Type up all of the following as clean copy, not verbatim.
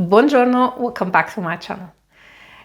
Buongiorno, welcome back to my channel.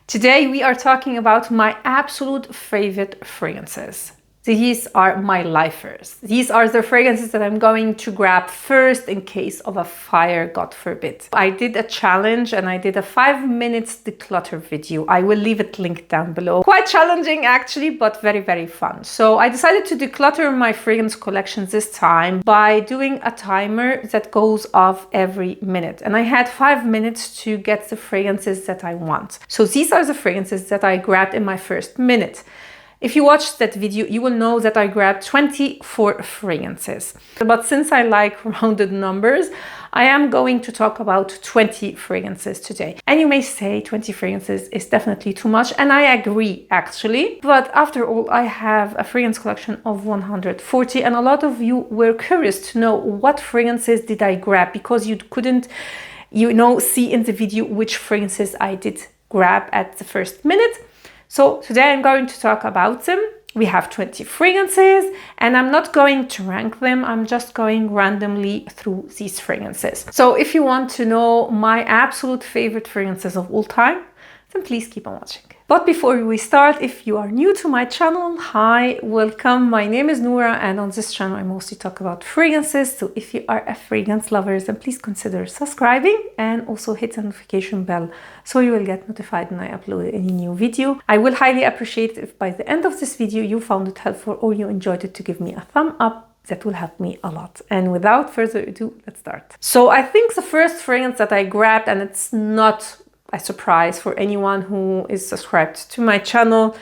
Today we are talking about my absolute favorite fragrances. These are my lifers. These are the fragrances that I'm going to grab first in case of a fire, God forbid. I did a challenge and I did a 5 minutes declutter video. I will leave it linked down below. Quite challenging actually, but very, very fun. So I decided to declutter my fragrance collection this time by doing a timer that goes off every minute. And I had 5 minutes to get the fragrances that I want. So these are the fragrances that I grabbed in my first minute. If you watched that video, you will know that I grabbed 24 fragrances. But since I like rounded numbers, I am going to talk about 20 fragrances today. And you may say 20 fragrances is definitely too much, and I agree actually. But after all, I have a fragrance collection of 140, and a lot of you were curious to know what fragrances did I grab, because you couldn't, see in the video which fragrances I did grab at the first minute. So today I'm going to talk about them. We have 20 fragrances and I'm not going to rank them. I'm just going randomly through these fragrances. So if you want to know my absolute favorite fragrances of all time, then please keep on watching. But before we start, if you are new to my channel, hi, welcome. My name is Noura and on this channel I mostly talk about fragrances. So if you are a fragrance lover, then please consider subscribing and also hit the notification bell so you will get notified when I upload any new video. I will highly appreciate if by the end of this video you found it helpful or you enjoyed it to give me a thumb up. That will help me a lot. And without further ado, let's start. So I think the first fragrance that I grabbed, and it's not a surprise for anyone who is subscribed to my channel,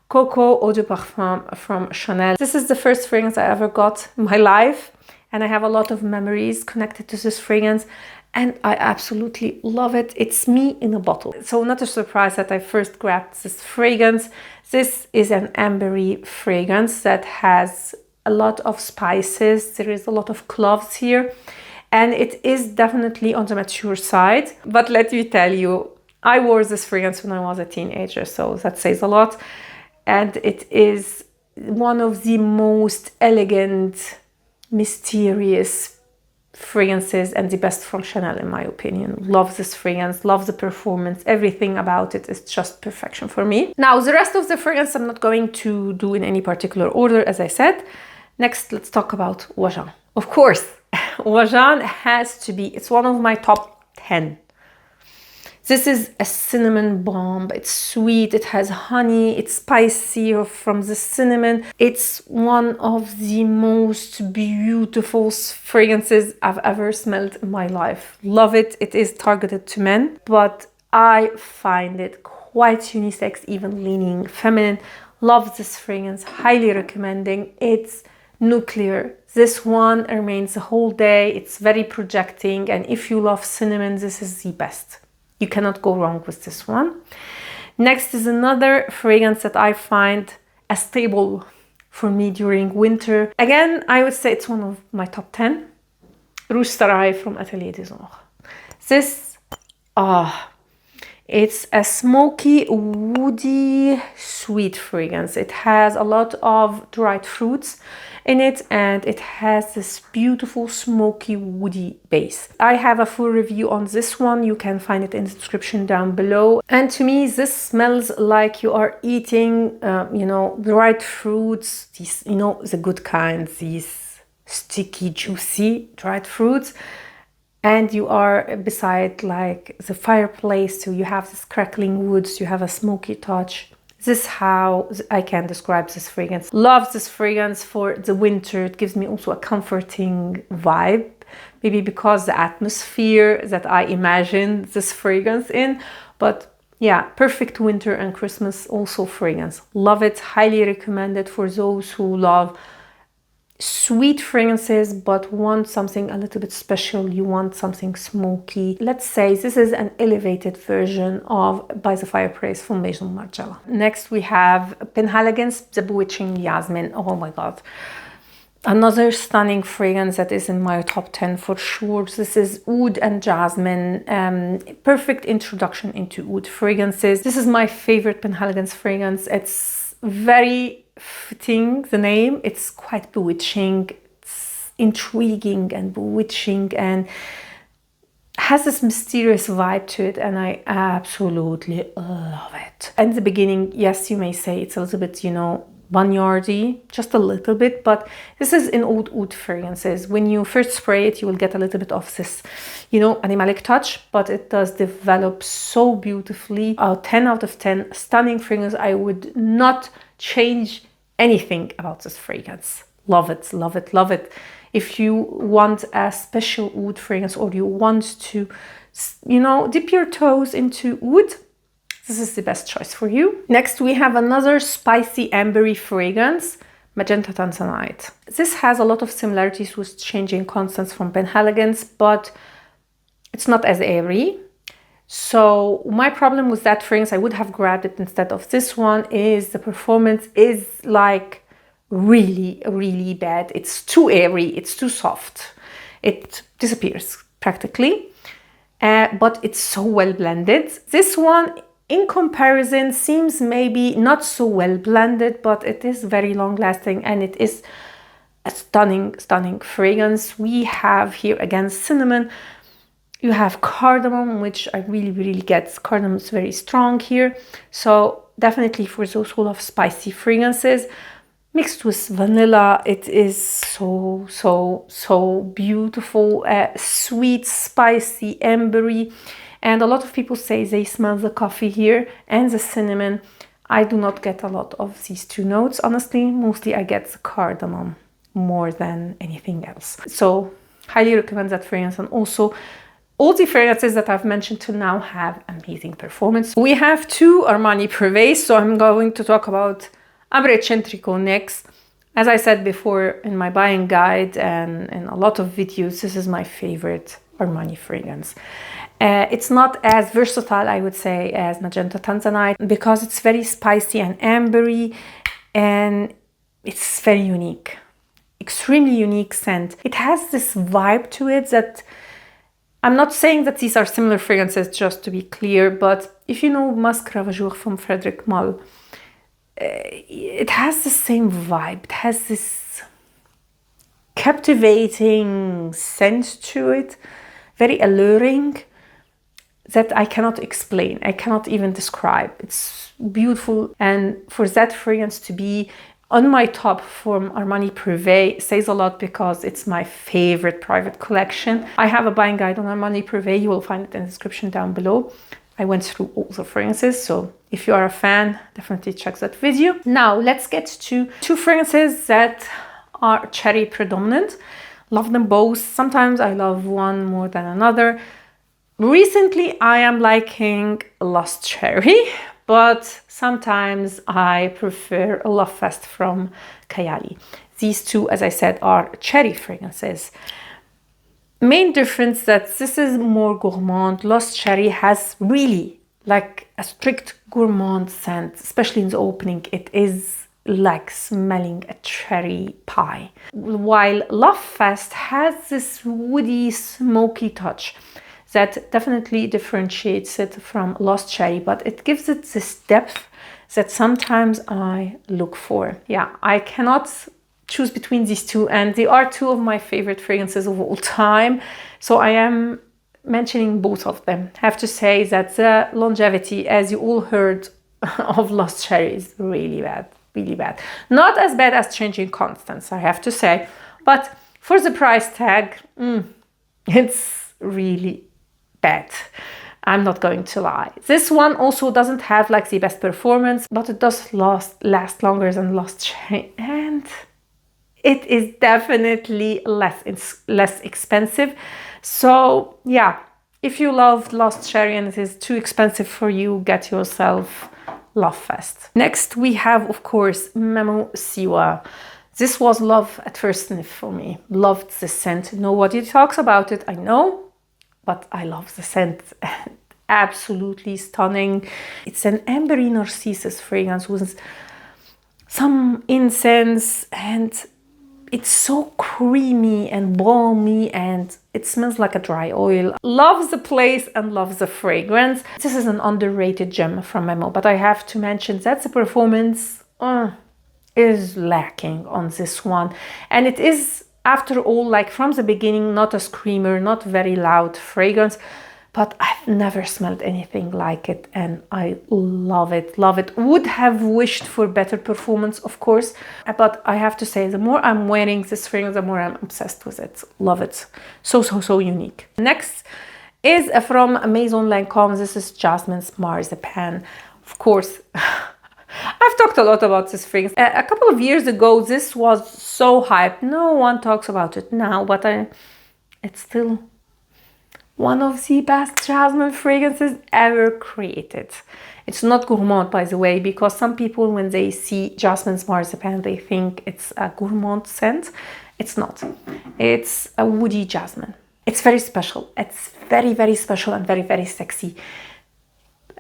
Coco Eau de Parfum from Chanel. This is the first fragrance I ever got in my life, and I have a lot of memories connected to this fragrance, and I absolutely love it. It's me in a bottle. So not a surprise that I first grabbed this fragrance. This is an ambery fragrance that has a lot of spices. There is a lot of cloves here. And it is definitely on the mature side. But let me tell you, I wore this fragrance when I was a teenager, so that says a lot. And it is one of the most elegant, mysterious fragrances and the best from Chanel in my opinion. Love this fragrance, love the performance, everything about it is just perfection for me. Now, the rest of the fragrance I'm not going to do in any particular order, as I said. Next, let's talk about Wajan. Of course, Wajan has to be, it's one of my top 10. This is a cinnamon bomb. It's sweet, it has honey, it's spicy from the cinnamon. It's one of the most beautiful fragrances I've ever smelled in my life. Love it. It is targeted to men, but I find it quite unisex, even leaning feminine. Love this fragrance, highly recommending. It's nuclear. This one remains the whole day. It's very projecting, and if you love cinnamon, this is the best. You cannot go wrong with this one. Next is another fragrance that I find a staple for me during winter. Again, I would say it's one of my top 10. Rouge SARAY from Atelier des Ors. This, it's a smoky, woody, sweet fragrance. It has a lot of dried fruits in it, and it has this beautiful smoky woody base. I have a full review on this one. You can find it in the description down below. And to me, this smells like you are eating, dried fruits, these, the good kinds, these sticky, juicy dried fruits. And you are beside like the fireplace, so you have this crackling woods, you have a smoky touch. This is how I can describe this fragrance. Love this fragrance for the winter. It gives me also a comforting vibe, maybe because the atmosphere that I imagine this fragrance in. But yeah, perfect winter and Christmas also fragrance. Love it, highly recommend it for those who love sweet fragrances but want something a little bit special. You want something smoky. Let's say this is an elevated version of By the Fireplace from Maison Margiela. Next we have Penhaligon's The Bewitching Jasmine. Oh my god, another stunning fragrance that is in my top 10 for sure. This is Oud and Jasmine. Perfect introduction into oud fragrances. This is my favorite Penhaligon's fragrance. It's very fitting, the name. It's quite bewitching. It's intriguing and bewitching and has this mysterious vibe to it, and I absolutely love it. In the beginning, yes, you may say it's a little bit, you know, barnyardy, just a little bit, but this is in oud fragrances. When you first spray it, you will get a little bit of this, you know, animalic touch, but it does develop so beautifully. 10 out of 10, stunning fragrance. I would not change anything about this fragrance. Love it, love it, love it. If you want a special oud fragrance, or you want to, you know, dip your toes into oud, this is the best choice for you. Next, we have another spicy ambery fragrance, Magenta Tanite. This has a lot of similarities with Changing Constance from Penhaligon's, but it's not as airy. So my problem with that fragrance, I would have grabbed it instead of this one, is the performance is like really, really bad. It's too airy, it's too soft. It disappears practically, but it's so well blended. This one, in comparison, seems maybe not so well blended, but it is very long lasting, and it is a stunning, stunning fragrance. We have here again cinnamon. You have cardamom, which I really, really get. Cardamom is very strong here. So definitely for those who love spicy fragrances, mixed with vanilla, it is so, so, so beautiful. Sweet, spicy, ambery. And a lot of people say they smell the coffee here and the cinnamon. I do not get a lot of these two notes, honestly. Mostly I get the cardamom more than anything else. So highly recommend that fragrance. And also all the fragrances that I've mentioned till now have amazing performance. We have two Armani Prive, so I'm going to talk about Ambre Eccentrico next. As I said before in my buying guide and in a lot of videos, this is my favorite Armani fragrance. It's not as versatile, I would say, as Magenta Tanite, because it's very spicy and ambery, and it's very unique. Extremely unique scent. It has this vibe to it that, I'm not saying that these are similar fragrances, just to be clear, but if you know Masque Ravageur from Frédéric Malle, it has the same vibe. It has this captivating scent to it, very alluring, that I cannot explain. I cannot even describe. It's beautiful, and for that fragrance to be on my top from Armani Prive says a lot, because it's my favorite private collection. I have a buying guide on Armani Prive. You will find it in the description down below. I went through all the fragrances, so if you are a fan, definitely check that video. Now let's get to two fragrances that are cherry predominant. Love them both. Sometimes I love one more than another. Recently, I am liking Lost Cherry, but sometimes I prefer Love Fest from Kayali. These two, as I said, are cherry fragrances. Main difference that this is more gourmand. Lost Cherry has really like a strict gourmand scent, especially in the opening. It is like smelling a cherry pie. While Love Fest has this woody, smoky touch that definitely differentiates it from Lost Cherry, but it gives it this depth that sometimes I look for. Yeah, I cannot choose between these two, and they are two of my favorite fragrances of all time. So I am mentioning both of them. I have to say that the longevity, as you all heard, of Lost Cherry is really bad, really bad. Not as bad as Changing Constance, I have to say, but for the price tag, it's really bad. I'm not going to lie. This one also doesn't have like the best performance, but it does last longer than Lost Cherry, and it is definitely less expensive. So yeah, if you loved Lost Cherry and it is too expensive for you, get yourself Love Fest. Next we have, of course, Memo Siwa. This was love at first sniff for me. Loved the scent. Nobody talks about it, I know, but I love the scent. Absolutely stunning. It's an ambery narcissus fragrance with some incense, and it's so creamy and balmy, and it smells like a dry oil. Love the place and love the fragrance. This is an underrated gem from Memo, but I have to mention that the performance is lacking on this one, and it is after all, like from the beginning, not a screamer, not very loud fragrance, but I've never smelled anything like it, and I love it, love it. Would have wished for better performance, of course, but I have to say, the more I'm wearing this fragrance, the more I'm obsessed with it. Love it. So, so, so unique. Next is from Maison Lancôme. This is Jasmine Mar, the pan. Of course, I've talked a lot about this fragrance. A couple of years ago, this was so hyped. No one talks about it now, but it's still one of the best jasmine fragrances ever created. It's not gourmand, by the way, because some people, when they see Jasmine Marzipan, they think it's a gourmand scent. It's not. It's a woody jasmine. It's very special. It's very, very special and very, very sexy.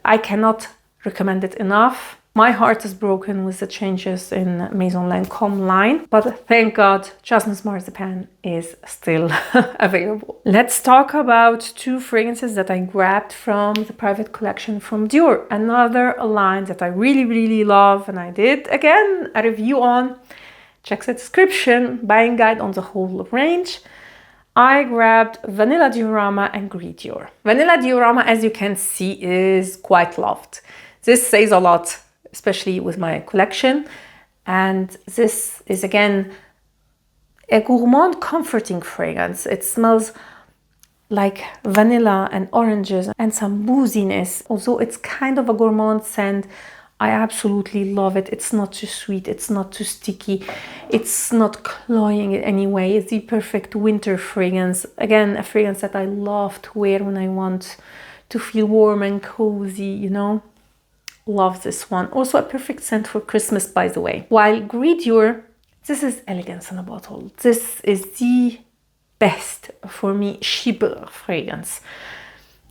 I cannot recommend it enough. My heart is broken with the changes in Maison Lancôme line, but thank God Jasmine Marzipan is still available. Let's talk about two fragrances that I grabbed from the private collection from Dior. Another line that I really, really love, and I did, again, a review on. Check the description, buying guide on the whole range. I grabbed Vanilla Diorama and Gris Dior. Vanilla Diorama, as you can see, is quite loved. This says a lot, especially with my collection. And this is, again, a gourmand comforting fragrance. It smells like vanilla and oranges and some booziness. Although it's kind of a gourmand scent, I absolutely love it. It's not too sweet, it's not too sticky, it's not cloying in any way. It's the perfect winter fragrance. Again, a fragrance that I love to wear when I want to feel warm and cozy, you know. Love this one. Also a perfect scent for Christmas, by the way. While Gris Dior, this is elegance in a bottle. This is the best, for me, chypre fragrance.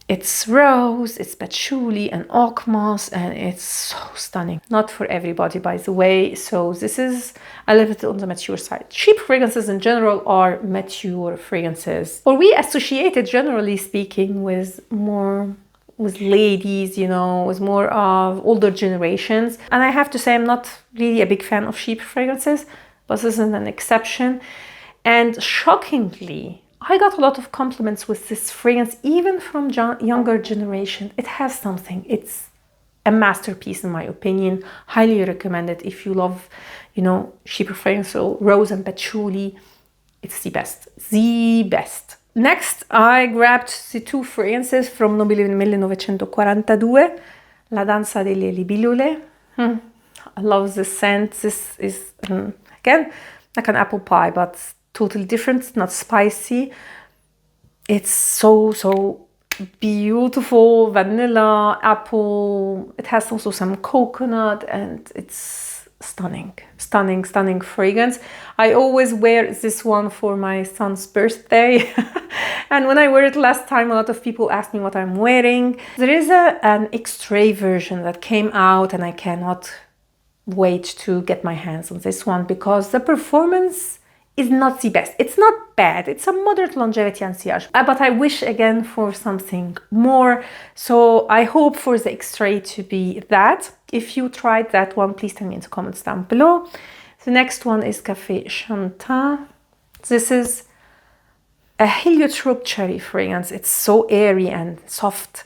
It's rose, it's patchouli and oak moss, and it's so stunning. Not for everybody, by the way, so this is a little bit on the mature side. Cheap fragrances in general are mature fragrances, or we associate it, generally speaking, with ladies, you know, with more of older generations. And I have to say, I'm not really a big fan of cheap fragrances, but this is an exception. And shockingly, I got a lot of compliments with this fragrance, even from younger generation. It has something. It's a masterpiece, in my opinion. Highly recommend it if you love, you know, cheaper fragrance. So rose and patchouli, it's the best. The best. Next, I grabbed the two fragrances from 1942, La Danza delle Libellule. I love this scent. This is, again, like an apple pie, but totally different. It's not spicy. It's so, so beautiful. Vanilla, apple. It has also some coconut, and it's stunning, stunning, stunning fragrance. I always wear this one for my son's birthday. And when I wear it last time, a lot of people ask me what I'm wearing. There is an extrait version that came out, and I cannot wait to get my hands on this one because the performance is not the best. It's not bad. It's a moderate longevity and sillage. But I wish, again, for something more. So I hope for the extrait to be that. If you tried that one, please tell me in the comments down below. The next one is Café Shanta. This is a heliotrope cherry fragrance. It's so airy and soft.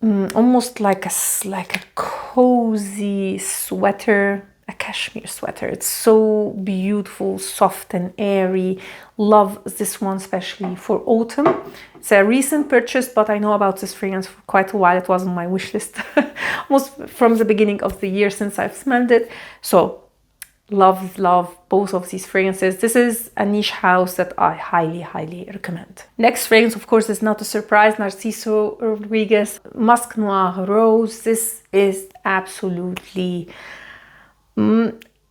Almost like a cozy sweater. A cashmere sweater. It's so beautiful, soft and airy. Love this one, especially for autumn. It's a recent purchase, but I know about this fragrance for quite a while. It was on my wish list almost from the beginning of the year since I've smelled it. So love, love both of these fragrances. This is a niche house that I highly, highly recommend. Next fragrance, of course, is not a surprise. Narciso Rodriguez Musk Noir Rose. This is absolutely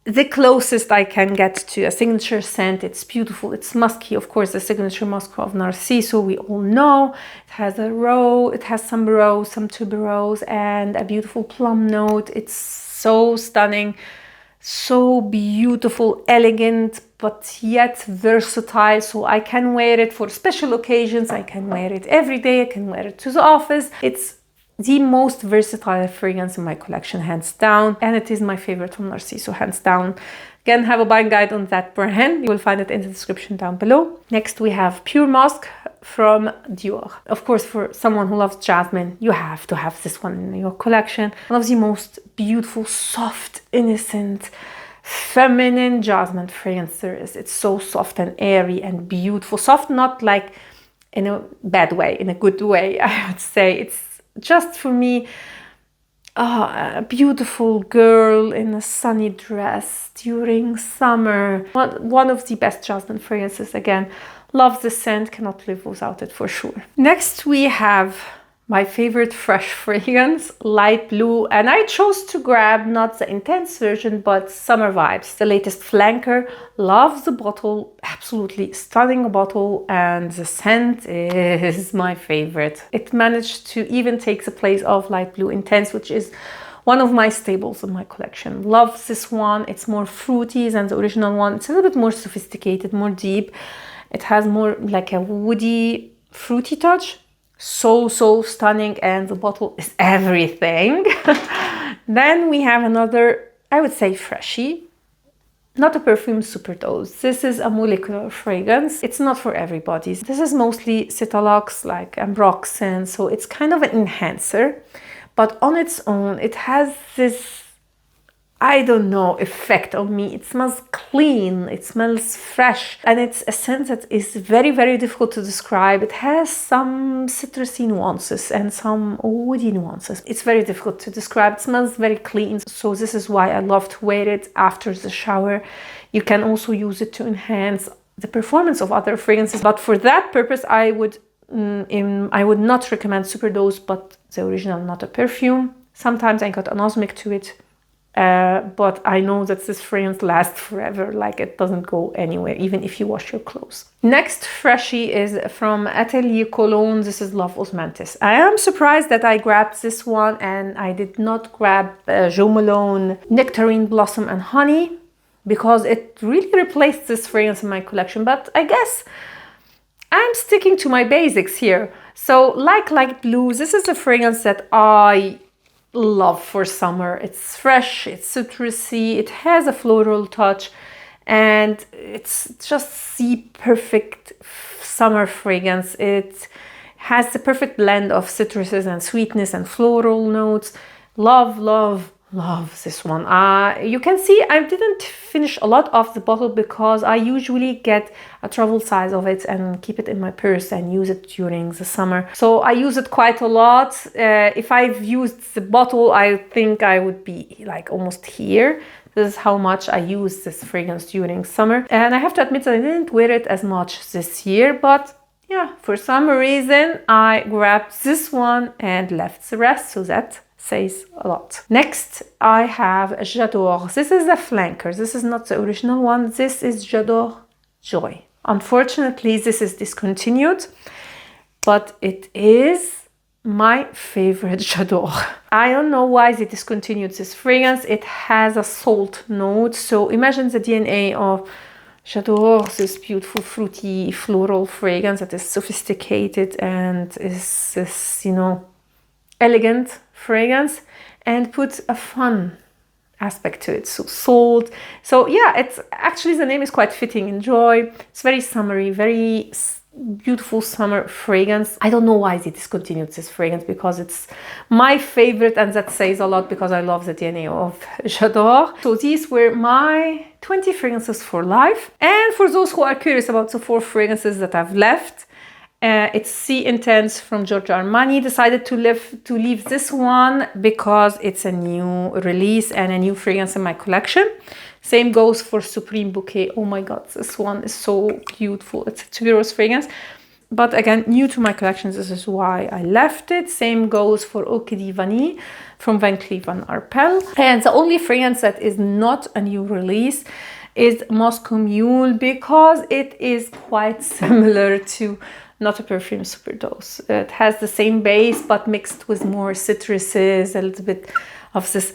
the closest I can get to a signature scent. It's beautiful. It's musky. Of course, the signature musk of Narciso, we all know. It has it has some rose, some tuberose, and a beautiful plum note. It's so stunning, so beautiful, elegant, but yet versatile. So I can wear it for special occasions. I can wear it every day. I can wear it to the office. It's the most versatile fragrance in my collection, hands down, and it is my favorite from Narciso, hands down. Again, have a buying guide on that brand. You will find it in the description down below. Next, we have Pure Musk from Dior. Of course, for someone who loves jasmine, you have to have this one in your collection. One of the most beautiful, soft, innocent, feminine jasmine fragrance there is. It's so soft and airy and beautiful. Soft, not like in a bad way, in a good way, I would say. It's just, for me, a beautiful girl in a sunny dress during summer. One of the best jasmine fragrances. Again, love the scent, cannot live without it for sure. Next, we have my favorite fresh fragrance, Light Blue, and I chose to grab not the intense version, but Summer Vibes, the latest flanker. Love the bottle, absolutely stunning bottle, and the scent is my favorite. It managed to even take the place of Light Blue Intense, which is one of my staples in my collection. Love this one. It's more fruity than the original one. It's a little bit more sophisticated, more deep. It has more like a woody, fruity touch. So stunning, and the bottle is everything. Then we have another, I would say, freshie. Not a perfume, Superdose. This is a molecular fragrance. It's not for everybody. This is mostly Citalux, like ambroxan, so it's kind of an enhancer. But on its own, it has this, I don't know, effect on me. It smells clean, it smells fresh, and it's a scent that is very difficult to describe. It has some citrusy nuances and some woody nuances. It's very difficult to describe. It smells very clean, so this is why I love to wear it after the shower. You can also use it to enhance the performance of other fragrances, but for that purpose, I would not recommend Superdose, but the original, not a perfume. Sometimes I got anosmic to it. But I know that this fragrance lasts forever, like it doesn't go anywhere, even if you wash your clothes. Next freshie is from Atelier Cologne. This is OS Mentis. I am surprised that I grabbed this one and I did not grab Jo Malone Nectarine Blossom and Honey, because it really replaced this fragrance in my collection. But I guess I'm sticking to my basics here. So like Light Blue, this is a fragrance that I love for summer. It's fresh, it's citrusy, it has a floral touch, and it's just the perfect summer fragrance. It has the perfect blend of citruses and sweetness and floral notes. Love this one. You can see I didn't finish a lot of the bottle because I usually get a travel size of it and keep it in my purse and use it during the summer. So I use it quite a lot. If I've used the bottle, I think I would be like almost here. This is how much I use this fragrance during summer. And I have to admit that I didn't wear it as much this year, but yeah, for some reason I grabbed this one and left the rest, so that says a lot. Next, I have Jador. This is a flanker. This is not the original one. This is Jador Joy. Unfortunately, this is discontinued, but it is my favorite Jador. I don't know why they discontinued this fragrance. It has a salt note. So imagine the DNA of Jador, this beautiful fruity floral fragrance that is sophisticated and is this, you know, elegant fragrance, and put a fun aspect to it. So salt. So yeah, it's actually, the name is quite fitting. Enjoy. It's very summery, very beautiful summer fragrance. I don't know why they discontinued this fragrance, because it's my favorite, and that says a lot because I love the DNA of Jador. So these were my 20 fragrances for life. And for those who are curious about the 4 fragrances that I've left, it's Sea Intense from Giorgio Armani. Decided to leave this one because it's a new release and a new fragrance in my collection. Same goes for Supreme Bouquet. Oh my god, this one is so beautiful. It's a tuberose fragrance, but again, new to my collection. This is why I left it. Same goes for Eau de Vanille from Van Cleef & Arpels. And the only fragrance that is not a new release is Moscow Mule, because it is quite similar to Not a Perfume Superdose. It has the same base, but mixed with more citruses, a little bit of this,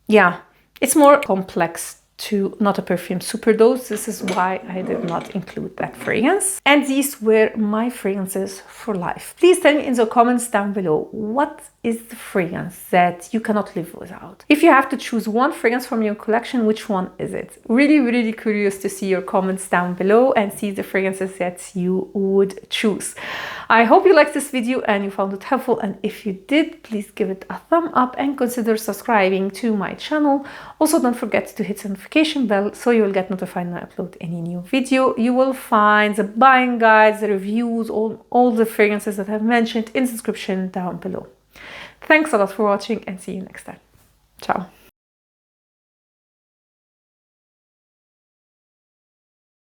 yeah, it's more complex to Not a Perfume Superdose. This is why I did not include that fragrance. And these were my fragrances for life. Please tell me in the comments down below, what is the fragrance that you cannot live without? If you have to choose one fragrance from your collection, which one is it? Really, really curious to see your comments down below and see the fragrances that you would choose. I hope you liked this video and you found it helpful, and if you did, please give it a thumb up and consider subscribing to my channel. Also, don't forget to hit the notification bell so you will get notified when I upload any new video. You will find the buying guides, the reviews, all the fragrances that I've mentioned in the description down below. Thanks a lot for watching and see you next time. Ciao.